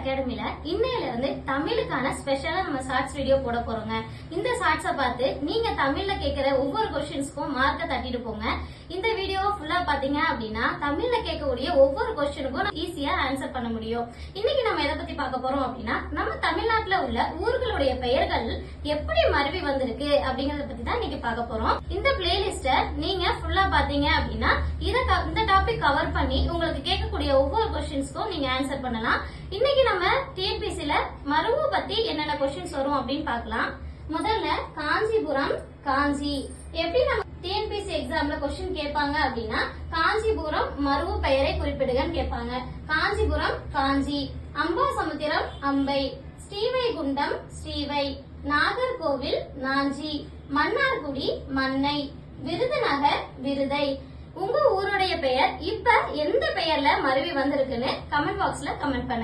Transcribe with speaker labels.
Speaker 1: அகாடமில இன்னையில இருந்து தமிழுக்கான ஸ்பெஷலா நம்ம ஷார்ட்ஸ் வீடியோ போட போறோங்க. இந்த ஷார்ட்ஸ பார்த்து நீங்க தமிழ்ல கேக்குற ஒவ்வொரு क्वेश्चंसக்கும் மார்க்க தட்டிட்டு போங்க. இந்த வீடியோ ஃபுல்லா பாத்தீங்க அப்படின்னா தமிழ்ல கேட்கக்கூடிய ஒவ்வொரு क्वेश्चनக்கும் ஈஸியா ஆன்சர் பண்ண முடியும். இன்னைக்கு நம்ம எதை பத்தி பார்க்க போறோம் அப்படின்னா நம்ம தமிழ்நாட்டுல உள்ள ஊர்களுடைய பெயர்கள் எப்படி மருவி வந்திருக்கு அப்படிங்கறத பத்தி தான் இன்னைக்கு பார்க்க போறோம். இந்த பிளேலிஸ்ட நீங்க ஃபுல்லா பாத்தீங்க அப்படின்னா இந்த டாபிக் கவர் பண்ணி உங்களுக்கு கேட்கக்கூடிய ஒவ்வொரு क्वेश्चंसக்கும் நீங்க ஆன்சர் பண்ணலாம். இன்னைக்கு நம்ம டிஎன்பிசில மருவு பத்தி என்னென்ன क्वेश्चंस வரும் அப்படின்னு பார்க்கலாம். முதல்ல காஞ்சிபுரம் காஞ்சி எப்படி நம்ம டிஎன்பிசி எக்ஸாம்ல क्वेश्चन கேட்பாங்க அப்படின்னா காஞ்சிபுரம் மருவு பெயரை குறிப்பிடுங்கன்னு கேட்பாங்க. காஞ்சிபுரம் காஞ்சி, அம்பாசமுத்திரம் அம்பை, ஸ்ரீவைகுண்டம் ஸ்ரீவை, நாகர்கோவில் நாஞ்சி, மன்னார்குடி மன்னை, விருதுநகர் விருதை. உங்க ஊருடைய பெயர் இப்ப எந்த பெயர்ல மருவி வந்திருக்குன்னு கமெண்ட் பாக்ஸ்ல கமெண்ட் பண்ணுங்க.